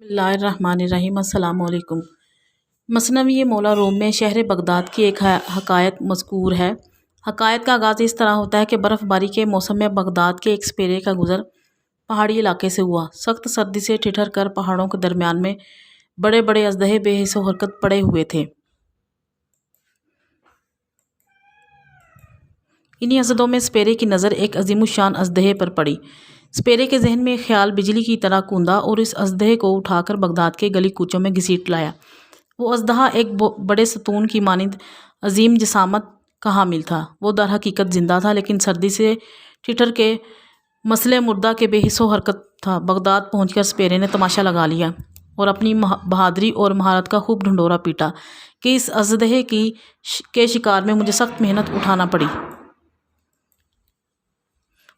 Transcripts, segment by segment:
बिस्मिल्लाहिर्रहमानिर्रहीम। अस्सलाम वालेकुम। मसनवी मौला रूम में शहर बगदाद की एक हकायत मज़कूर है। हकायत का आगाज़ इस तरह होता है कि बर्फ़बारी के मौसम में बगदाद के एक स्पेरे का गुज़र पहाड़ी इलाके से हुआ। सख्त सर्दी से ठिठर कर पहाड़ों के दरमियान में बड़े बड़े अजदहे बेहिस हरकत पड़े हुए थे। इन्हीं असदों में स्पेरे की नज़र एक अजीमुशान अजदहे पर पड़ी। स्पेरे के जहन में ख्याल बिजली की तरह कूदा और इस अजदहे को उठाकर बगदाद के गली कूचों में घसीट लाया। वो अजदहा एक बड़े सतून की मानिंद अजीम जिसामत का हामिल था। वो दर हकीकत जिंदा था, लेकिन सर्दी से ठिठर के मसले मुर्दा के बेहिस्सो हरकत था। बगदाद पहुंचकर स्पेरे ने तमाशा लगा लिया और अपनी बहादुरी और महारत का खूब ढंडोरा पीटा कि इस अजदहे के शिकार में मुझे सख्त मेहनत उठाना पड़ी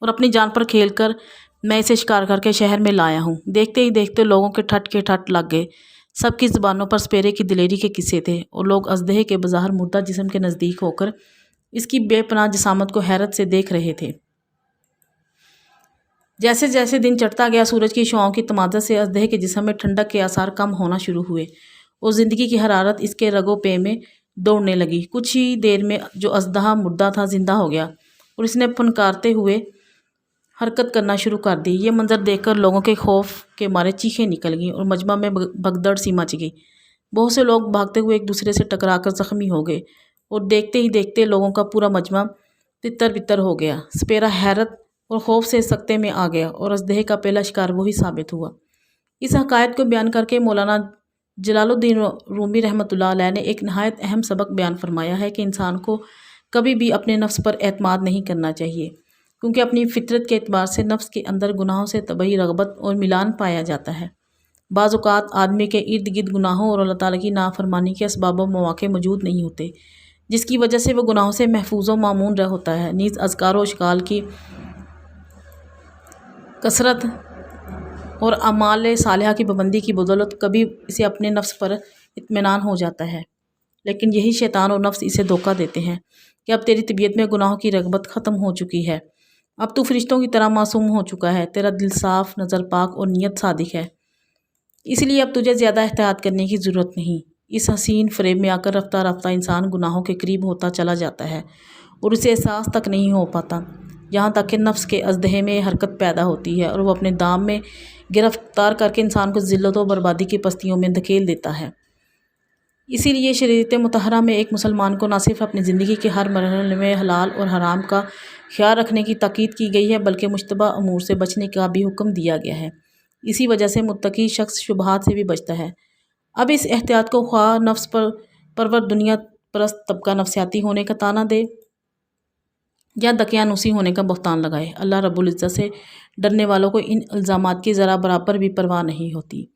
और अपनी जान पर खेल कर मैं इसे शिकार करके शहर में लाया हूँ। देखते ही देखते लोगों के ठट लग गए। सबकी ज़ुबानों पर स्पेरे की दिलेरी के किस्से थे और लोग अजदहे के बज़ाहिर मुर्दा जिस्म के नज़दीक होकर इसकी बेपनाह जिसामत को हैरत से देख रहे थे। जैसे जैसे दिन चढ़ता गया, सूरज की शुआओं की तमाज़त से अजदहे के जिस्म में ठंडक के आसार कम होना शुरू हुए और ज़िंदगी की हरारत इसके रगो पे में दौड़ने लगी। कुछ ही देर में जो अजदहा मुर्दा था जिंदा हो गया और इसने फनकारते हुए हरकत करना शुरू कर दी। ये मंजर देखकर लोगों के खौफ के मारे चीखें निकल गईं और मजमा में भगदड़ सी मच गई। बहुत से लोग भागते हुए एक दूसरे से टकराकर ज़ख्मी हो गए और देखते ही देखते लोगों का पूरा मजमा तितर बितर हो गया। स्पेरा हैरत और खौफ से सकते में आ गया और अजदहे का पहला शिकार वही साबित हुआ। इस हकायत को बयान करके मौलाना जलालुद्दीन रूमी रहमतुल्लाह अलैह ने एक नहायत अहम सबक बयान फरमाया है कि इंसान को कभी भी अपने नफ्स पर एतमाद नहीं करना चाहिए, क्योंकि अपनी फितरत के एतबार से नफ्स के अंदर गुनाहों से तबही रगबत और मिलान पाया जाता है। बाज़ औक़ात आदमी के इर्द गिर्द गुनाहों और अल्लाह ताला की नाफरमानी के असबाब व मौक़े मौजूद नहीं होते, जिसकी वजह से वह गुनाहों से महफूज व मामून रह होता है। नीज़ अज़कार व अशकाल की कसरत और अमाल सालिहा की पाबंदी की बदौलत कभी इसे अपने नफ्स पर इत्मीनान हो जाता है, लेकिन यही शैतान और नफ्स इसे धोखा देते हैं कि अब तेरी तबीयत में गुनाहों की रगबत ख़त्म हो चुकी है, अब तू फरिश्तों की तरह मासूम हो चुका है, तेरा दिल साफ़, नज़र पाक और नीयत सादिक है, इसलिए अब तुझे ज़्यादा एहतियात करने की ज़रूरत नहीं। इस हसीन फ़रेब में आकर रफ्ता रफ्ता इंसान गुनाहों के करीब होता चला जाता है और उसे एहसास तक नहीं हो पाता, यहाँ तक कि नफ्स के अजदहे में हरकत पैदा होती है और वह अपने दाम में गिरफ्तार करके इंसान को ज़िल्लत व बर्बादी की पस्तियों में धकेल देता है। इसीलिए शरीयत मुतहरा में एक मुसलमान को न सिर्फ अपनी ज़िंदगी के हर मरहले में हलाल और हराम का ख्याल रखने की ताकीद की गई है, बल्कि मुश्तबा अमूर से बचने का भी हुक्म दिया गया है। इसी वजह से मुत्तकी शख्स शुबहात से भी बचता है। अब इस एहतियात को ख्वाह नफ्स पर परवर दुनिया परस्त तबका नफसियाती होने का ताना दे या दकियानूसी होने का बहतान लगाए, अल्लाह रब्बुल इज़्ज़त से डरने वालों को इन इल्ज़ामात की ज़रा बराबर भी परवाह नहीं होती।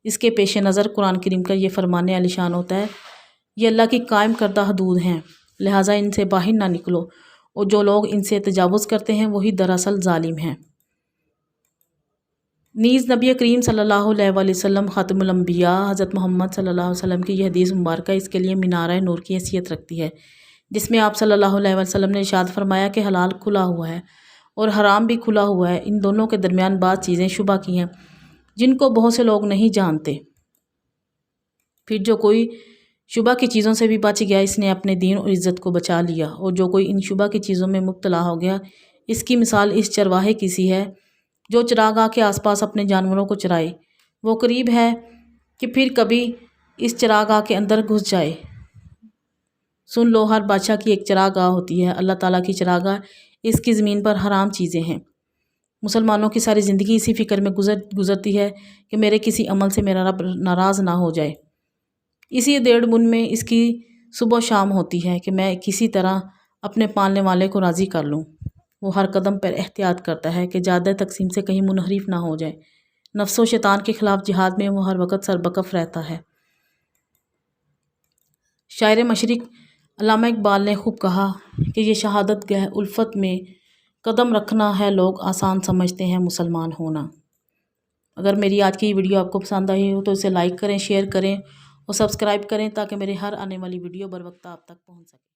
इसके पेश नज़र कुरान करीम का ये फरमाने आलिशान होता है, ये अल्लाह की कायम करदा हदूद हैं, लिहाजा इनसे बाहर ना निकलो, और जो लोग इनसे तजावुज़ करते हैं वही दरअसल जालिम हैं। नीज़ नबी करीम सल्लल्लाहु अलैहि वसल्लम ख़ातिमुल अंबिया हज़रत मोहम्मद सल्लल्लाहु अलैहि वसल्लम की यह हदीस मुबारक इसके लिए मीनार नूर की हैसियत रखती है, जिसमें आप सल्लल्लाहु अलैहि वसल्लम ने इरशाद फरमाया कि हलाल खुला हुआ है और हराम भी खुला हुआ है, इन दोनों के दरमियान बात चीज़ें शुबा की हैं जिनको बहुत से लोग नहीं जानते। फिर जो कोई शुबा की चीज़ों से भी बच गया, इसने अपने दीन और इज़्ज़त को बचा लिया, और जो कोई इन शुबा की चीज़ों में मुब्तला हो गया, इसकी मिसाल इस चरवाहे की सी है जो चरागाह के आसपास अपने जानवरों को चराए। वो करीब है कि फिर कभी इस चरागाह के अंदर घुस जाए। सुन लो, हर बादशाह की एक चरागाह होती है, अल्लाह ताला की चरागाह इसकी ज़मीन पर हराम चीज़ें हैं। मुसलमानों की सारी ज़िंदगी इसी फ़िक्र में गुज़रती है कि मेरे किसी अमल से मेरा रब नाराज़ ना हो जाए। इसी देड़ बुन में इसकी सुबह शाम होती है कि मैं किसी तरह अपने पालने वाले को राज़ी कर लूँ। वो हर कदम पर एहतियात करता है कि ज़्यादा तकसीम से कहीं मुनहरिफ ना हो जाए। नफ्स व शैतान के ख़िलाफ़ जिहाद में वो हर वक्त सरबकफ़ रहता है। शायर मशरिक़ अल्लामा इकबाल ने खूब कहा कि ये शहादत गह उल्फत में कदम रखना है, लोग आसान समझते हैं मुसलमान होना। अगर मेरी आज की वीडियो आपको पसंद आई हो तो इसे लाइक करें, शेयर करें और सब्सक्राइब करें, ताकि मेरे हर आने वाली वीडियो बर वक्त आप तक पहुंच सके।